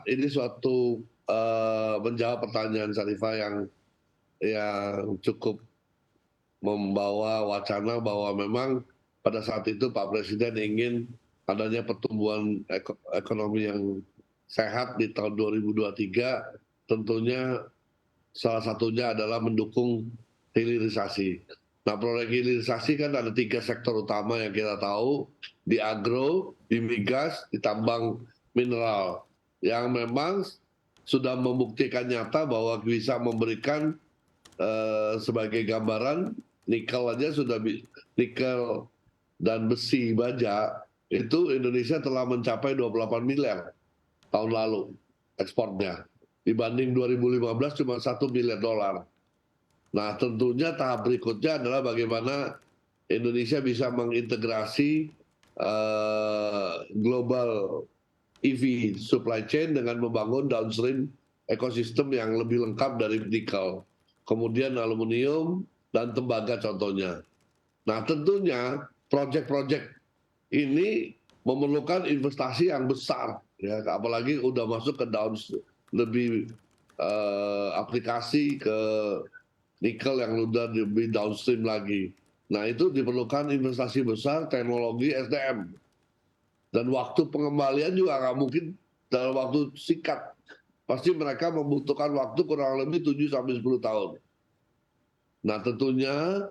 ini suatu menjawab pertanyaan Syarifah yang cukup membawa wacana bahwa memang pada saat itu Pak Presiden ingin adanya pertumbuhan ekonomi yang sehat di tahun 2023, tentunya salah satunya adalah mendukung hilirisasi. Nah, proyek hilirisasi kan ada 3 sektor utama yang kita tahu, di agro, di migas, di tambang mineral, yang memang sudah membuktikan nyata bahwa bisa memberikan sebagai gambaran, nikel aja sudah nikel dan besi baja itu Indonesia telah mencapai 28 miliar tahun lalu ekspornya, dibanding 2015 cuma 1 miliar dolar. Nah, tentunya tahap berikutnya adalah bagaimana Indonesia bisa mengintegrasi global EV supply chain dengan membangun downstream ekosistem yang lebih lengkap dari nikel, kemudian aluminium dan tembaga contohnya. Nah, tentunya proyek-proyek ini memerlukan investasi yang besar, ya, apalagi udah masuk ke lebih aplikasi ke nikel yang udah lebih downstream lagi. Nah, itu diperlukan investasi besar, teknologi, SDM. Dan waktu pengembalian juga nggak mungkin dalam waktu singkat. Pasti mereka membutuhkan waktu kurang lebih 7 sampai 10 tahun. Nah, tentunya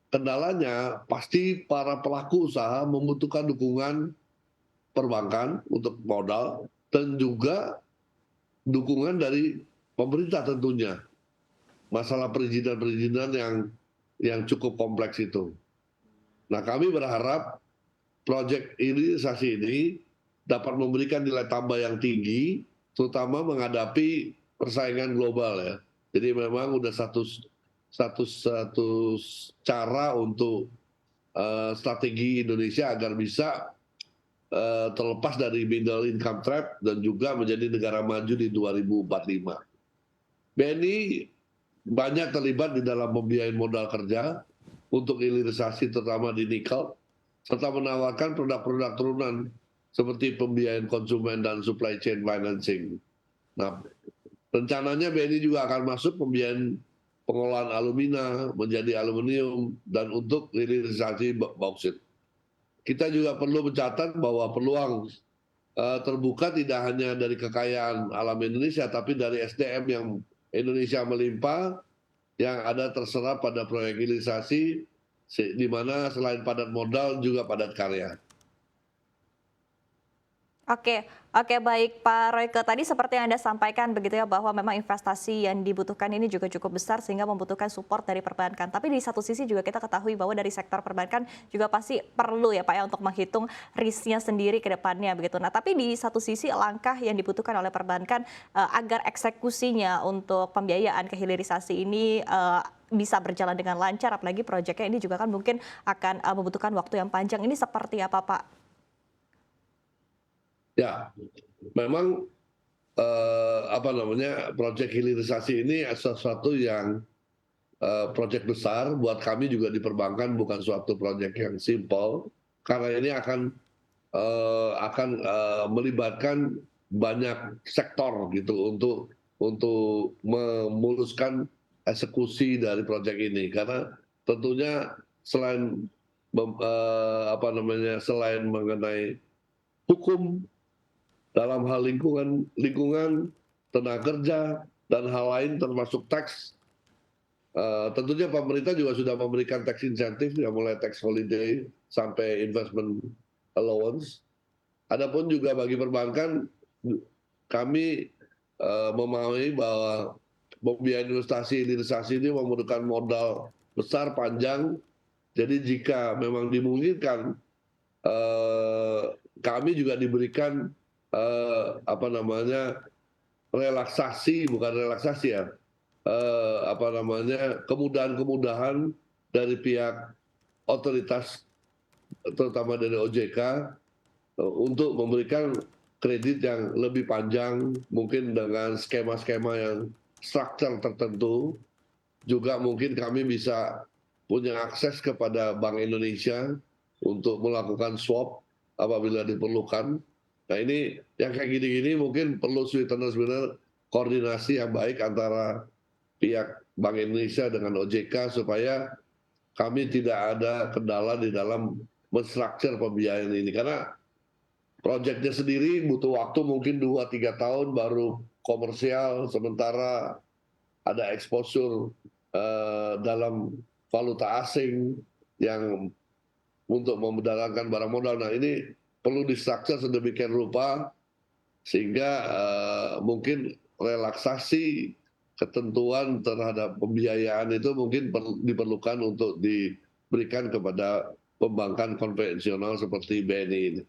kendalanya pasti para pelaku usaha membutuhkan dukungan perbankan untuk modal dan juga dukungan dari pemerintah tentunya. Masalah perizinan-perizinan yang cukup kompleks itu. Nah, kami berharap proyek hilirisasi ini dapat memberikan nilai tambah yang tinggi, terutama menghadapi persaingan global ya. Jadi memang udah satu cara untuk strategi Indonesia agar bisa terlepas dari middle income trap dan juga menjadi negara maju di 2045. BNI banyak terlibat di dalam pembiayaan modal kerja untuk hilirisasi terutama di nikel, serta menawarkan produk-produk turunan seperti pembiayaan konsumen dan supply chain financing. Nah, rencananya BNI juga akan masuk pembiayaan pengolahan alumina menjadi aluminium dan untuk hilirisasi bauksit. Kita juga perlu mencatat bahwa peluang terbuka tidak hanya dari kekayaan alam Indonesia, tapi dari SDM yang Indonesia melimpah, yang ada terserap pada proyek hilirisasi, di mana selain padat modal juga padat karya. Oke, oke baik Pak Royke, tadi seperti yang Anda sampaikan begitu ya bahwa memang investasi yang dibutuhkan ini juga cukup besar sehingga membutuhkan support dari perbankan. Tapi di satu sisi juga kita ketahui bahwa dari sektor perbankan juga pasti perlu ya Pak ya untuk menghitung risknya sendiri ke depannya begitu. Nah, tapi di satu sisi langkah yang dibutuhkan oleh perbankan agar eksekusinya untuk pembiayaan kehilirisasi ini bisa berjalan dengan lancar, apalagi proyeknya ini juga kan mungkin akan membutuhkan waktu yang panjang. Ini seperti apa Pak? Ya, memang proyek hilirisasi ini sesuatu yang proyek besar buat kami juga di perbankan, bukan suatu proyek yang simple karena ini akan melibatkan banyak sektor gitu untuk memuluskan eksekusi dari proyek ini, karena tentunya selain selain mengenai hukum dalam hal lingkungan, tenaga kerja, dan hal lain termasuk tax. Tentunya pemerintah juga sudah memberikan tax insentif yang mulai tax holiday sampai investment allowance. Adapun juga bagi perbankan, kami memahami bahwa pembiayaan investasi hilirisasi ini memerlukan modal besar panjang. Jadi jika memang dimungkinkan, kami juga diberikan relaksasi, bukan relaksasi ya, kemudahan-kemudahan dari pihak otoritas, terutama dari OJK, untuk memberikan kredit yang lebih panjang, mungkin dengan skema-skema yang struktur tertentu. Juga mungkin kami bisa punya akses kepada Bank Indonesia untuk melakukan swap apabila diperlukan. Nah ini yang kayak gini-gini mungkin perlu sweetener koordinasi yang baik antara pihak Bank Indonesia dengan OJK supaya kami tidak ada kendala di dalam menstruktur pembiayaan ini. Karena proyeknya sendiri butuh waktu mungkin 2-3 tahun baru komersial, sementara ada exposure dalam valuta asing yang untuk memodalkan barang modal. Nah ini perlu distruktur sedemikian rupa sehingga mungkin relaksasi ketentuan terhadap pembiayaan itu mungkin diperlukan untuk diberikan kepada pembankan konvensional seperti BNI ini.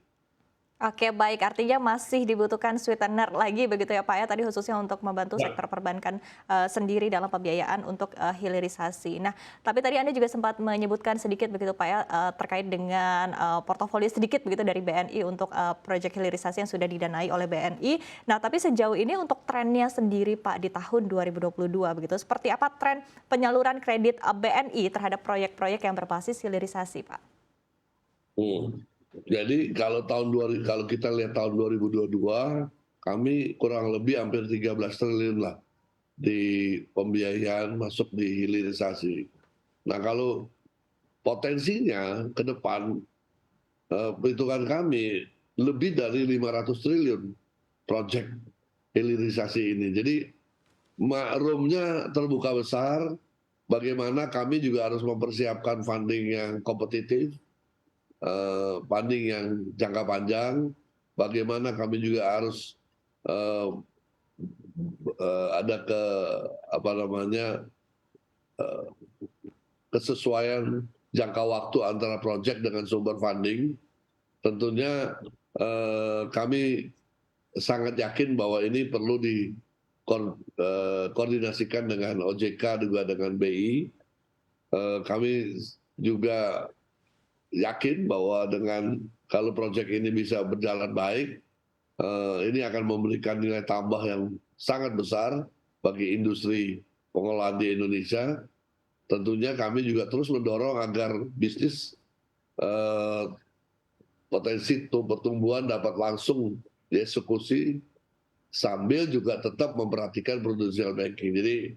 Oke, baik. Artinya masih dibutuhkan sweetener lagi begitu ya Pak ya, tadi khususnya untuk membantu Ya. sektor perbankan sendiri dalam pembiayaan untuk hilirisasi. Nah, tapi tadi Anda juga sempat menyebutkan sedikit begitu Pak ya, terkait dengan portofolio sedikit begitu dari BNI untuk proyek hilirisasi yang sudah didanai oleh BNI. Nah, tapi sejauh ini untuk trennya sendiri Pak di tahun 2022 begitu, seperti apa tren penyaluran kredit BNI terhadap proyek-proyek yang berbasis hilirisasi Pak? Jadi kalau kita lihat tahun 2022, kami kurang lebih hampir 13 triliun lah di pembiayaan masuk di hilirisasi. Nah kalau potensinya ke depan, perhitungan kami lebih dari 500 triliun proyek hilirisasi ini. Jadi roomnya terbuka besar, bagaimana kami juga harus mempersiapkan funding yang kompetitif, funding yang jangka panjang, bagaimana kami juga harus eh, ada kesesuaian jangka waktu antara proyek dengan sumber funding. Tentunya kami sangat yakin bahwa ini perlu dikoordinasikan dengan OJK juga dengan BI. Kami juga yakin bahwa dengan kalau proyek ini bisa berjalan baik, ini akan memberikan nilai tambah yang sangat besar bagi industri pengolahan di Indonesia. Tentunya kami juga terus mendorong agar bisnis potensi pertumbuhan dapat langsung dieksekusi sambil juga tetap memperhatikan prudential banking. Jadi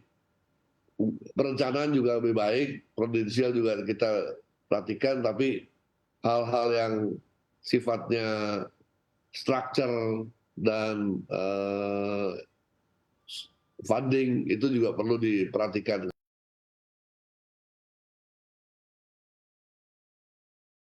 perencanaan juga lebih baik, prudensial juga kita perhatikan, tapi hal-hal yang sifatnya structure dan funding itu juga perlu diperhatikan.